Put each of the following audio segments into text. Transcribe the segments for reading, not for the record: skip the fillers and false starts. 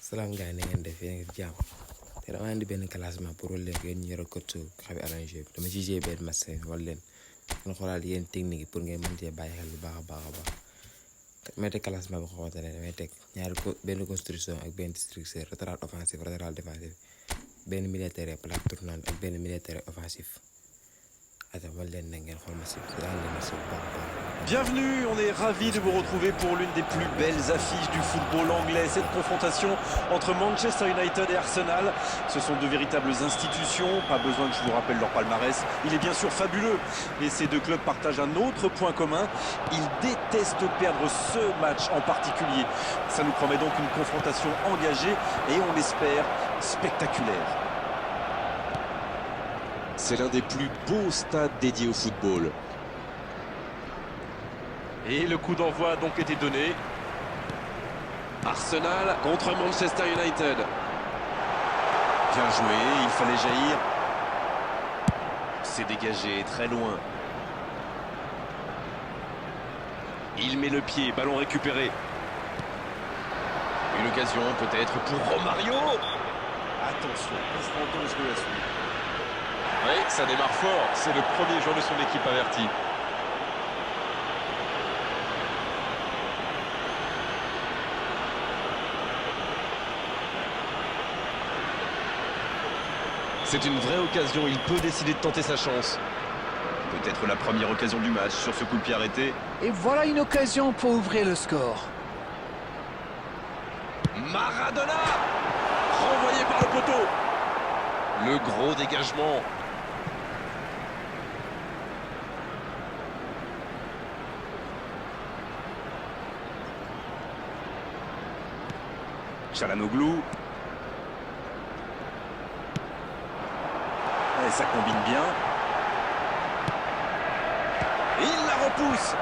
Salam gars yi na ngeen def yéen a ngi ci jàmm te dama indi benn classement pour wala leen yéen ñi yor coach Xavi Alonso bi dama ci joué benn match wala leen ngeen xoolaat yéen technique yi pour ngeen mën cee bàyyi xel bu baax a baax damay teg classement bi xamante ne damay teg benn construction ak benn structure latéral offensif latéral défensif benn militaire plaque tournante ak benn militaire offensif. Bienvenue, on est ravis de vous retrouver pour l'une des plus belles affiches du football anglais. Cette confrontation entre Manchester United et Arsenal, ce sont deux véritables institutions, pas besoin que je vous rappelle leur palmarès. Il est bien sûr fabuleux, mais ces deux clubs partagent un autre point commun. Ils détestent perdre ce match en particulier. Ça nous promet donc une confrontation engagée et on l'espère spectaculaire. C'est l'un des plus beaux stades dédiés au football. Et le coup d'envoi a donc été donné. Arsenal contre Manchester United. Bien joué, il fallait jaillir. C'est dégagé, très loin. Il met le pied, ballon récupéré. Une occasion peut-être pour Romario. Attention, coup dangereux à suivre. Oui, ça démarre fort. C'est le premier joueur de son équipe averti. C'est une vraie occasion. Il peut décider de tenter sa chance. Peut-être la première occasion du match sur ce coup de pied arrêté. Et voilà une occasion pour ouvrir le score. Maradona renvoyé par le poteau. Le gros dégagement. Çalhanoğlu. Et ça combine bien. Et il la repousse.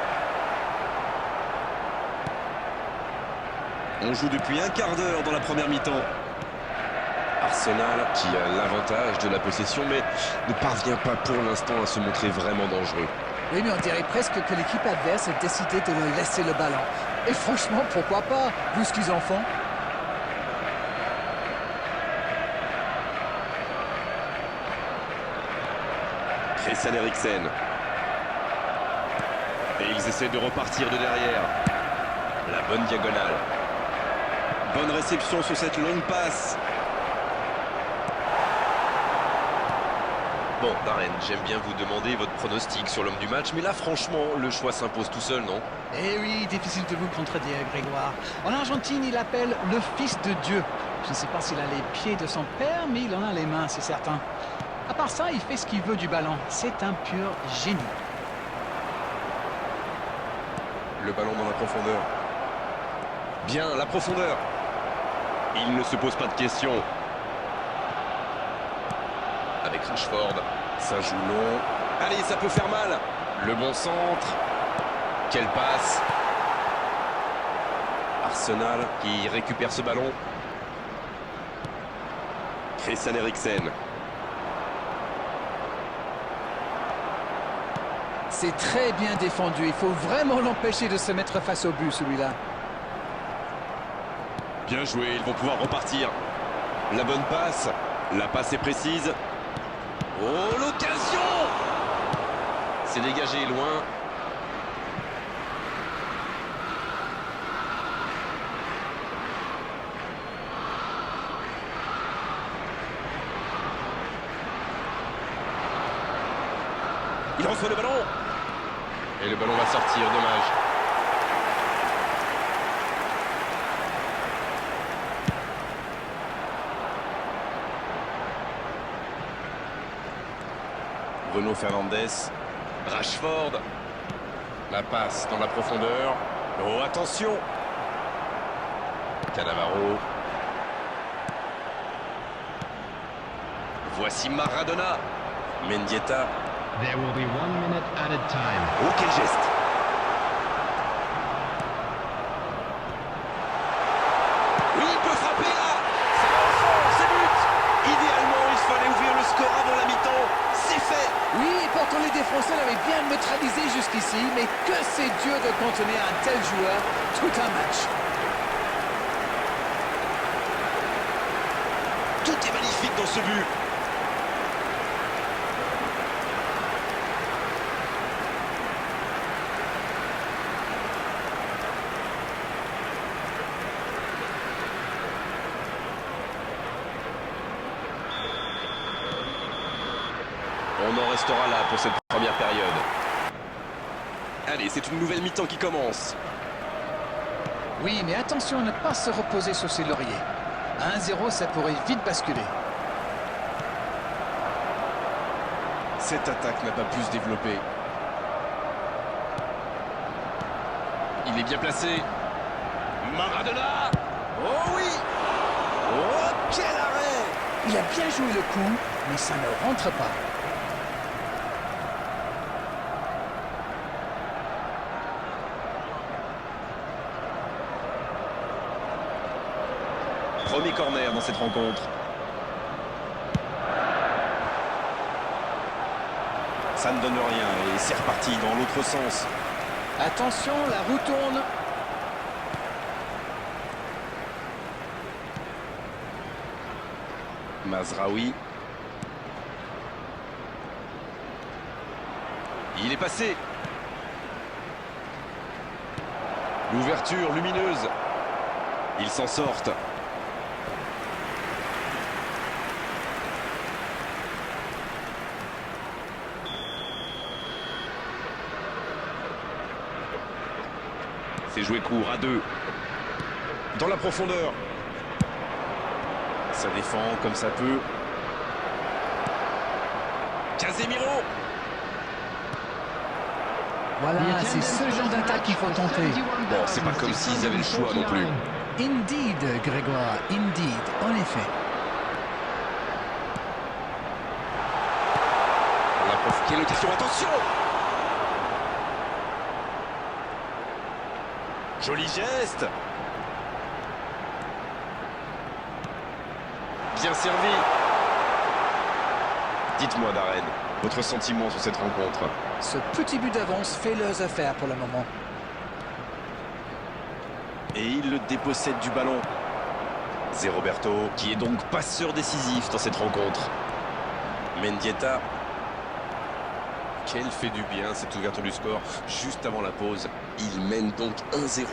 On joue depuis un quart d'heure dans la première mi-temps. Arsenal qui a l'avantage de la possession mais ne parvient pas pour l'instant à se montrer vraiment dangereux. Oui, mais on dirait presque que l'équipe adverse a décidé de leur laisser le ballon. Et franchement, pourquoi pas, vu ce qu'ils en font. Christian Eriksen. Et ils essaient de repartir de derrière. La bonne diagonale. Bonne réception sur cette longue passe. Bon, Darren, j'aime bien vous demander votre pronostic sur l'homme du match, mais là, franchement, le choix s'impose tout seul, non? Eh oui, difficile de vous contredire, Grégoire. En Argentine, il appelle le fils de Dieu. Je ne sais pas s'il a les pieds de son père, mais il en a les mains, c'est certain. À part ça, il fait ce qu'il veut du ballon. C'est un pur génie. Le ballon dans la profondeur. Bien, la profondeur. Il ne se pose pas de questions. Avec Rashford. Ça joue long. Allez, ça peut faire mal. Le bon centre. Quelle passe. Arsenal qui récupère ce ballon. Christian Eriksen. C'est très bien défendu. Il faut vraiment l'empêcher de se mettre face au but, celui-là. Bien joué, ils vont pouvoir repartir. La bonne passe. La passe est précise. Oh, l'occasion! C'est dégagé loin. Il reçoit le ballon. Et le ballon va sortir, dommage. Bruno Fernandes. Rashford. La passe dans la profondeur. Oh, attention. Cannavaro. Voici Maradona. Mendieta. There will be 1 minute added time. Oh, quel geste. Oui, il peut frapper là. C'est l'enfant, c'est but. Idéalement, il fallait ouvrir le score avant la mi-temps. C'est fait. Oui, et pourtant les défenseurs l'avaient bien neutralisé jusqu'ici, mais que c'est dur de contenir un tel joueur tout un match. Tout est magnifique dans ce but. On en restera là pour cette première période. Allez, c'est une nouvelle mi-temps qui commence. Oui, mais attention à ne pas se reposer sur ses lauriers. À 1-0, ça pourrait vite basculer. Cette attaque n'a pas pu se développer. Il est bien placé. Maradona. Oh oui. Oh, quel arrêt. Il a bien joué le coup, mais ça ne rentre pas. Premier corner dans cette rencontre. Ça ne donne rien et c'est reparti dans l'autre sens. Attention, la roue tourne. Mazraoui. Il est passé. L'ouverture lumineuse. Ils s'en sortent. C'est joué court à 2. Dans la profondeur. Ça défend comme ça peut. Casemiro. Voilà, c'est ce genre d'attaque qu'il faut tenter. Bon, c'est pas comme s'ils avaient le choix non plus. Indeed, Grégoire, indeed, en effet. On a profité l'occasion, attention. Joli geste. Bien servi. Dites-moi, Darren, votre sentiment sur cette rencontre? Ce petit but d'avance fait leurs affaires pour le moment. Et il le dépossède du ballon. C'est Roberto qui est donc passeur décisif dans cette rencontre. Mendieta. Quel fait du bien cette ouverture du score juste avant la pause. Il mène donc 1-0.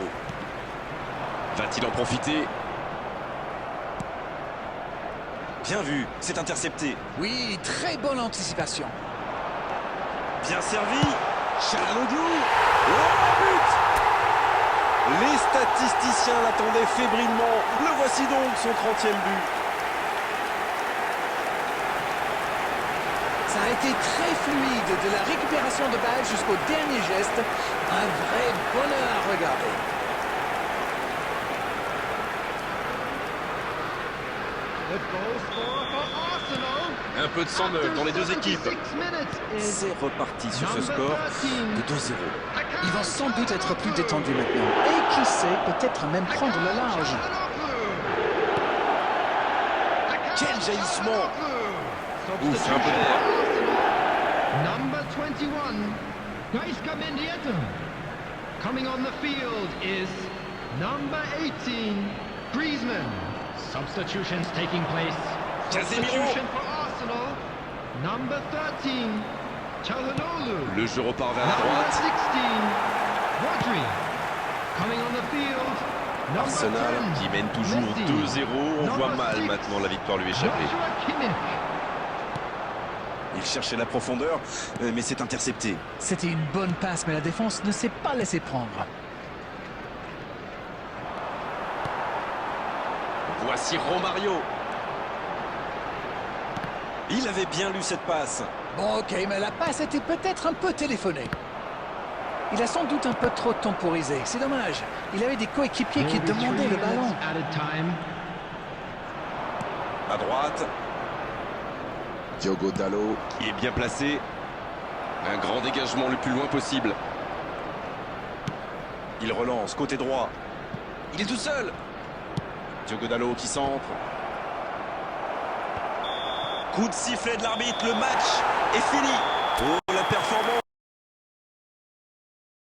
Va-t-il en profiter? Bien vu, c'est intercepté. Oui, très bonne anticipation. Bien servi. Çalhanoğlu. Oh, but. Les statisticiens l'attendaient fébrilement. Le voici donc, son 30e but. Ça a été très fluide, de la récupération de balle jusqu'au dernier geste. Un vrai bonheur à regarder. Un peu de sang neuf dans les deux équipes. C'est reparti sur ce score de 2-0. Ils vont sans doute être plus détendus maintenant. Et qui sait, peut-être même prendre le large. Quel jaillissement. Ouf, un peu d'air. Number 21, Gaisca Mendieta. Coming on the field is number 18, Griezmann. Substitutions taking place. Casemiro. Substitution for Arsenal. Number 13, Çalhanoğlu. Le jeu repart vers la Number droite. 16, Rodri. Coming on the field. Number Arsenal 10, qui mène toujours Messi. 2-0. On voit Number mal 6, maintenant la victoire lui échapper. Joshua Kimmich. Il cherchait la profondeur, mais c'est intercepté. C'était une bonne passe, mais la défense ne s'est pas laissée prendre. Voici Romario. Il avait bien lu cette passe. Bon, ok, mais la passe était peut-être un peu téléphonée. Il a sans doute un peu trop temporisé. C'est dommage. Il avait des coéquipiers qui There will be demandaient 3 le ballon. minutes added time. À droite. Diogo Dalot qui est bien placé. Un grand dégagement le plus loin possible. Il relance, côté droit. Il est tout seul. Diogo Dalot qui centre. Coup de sifflet de l'arbitre, le match est fini. Oh, la performance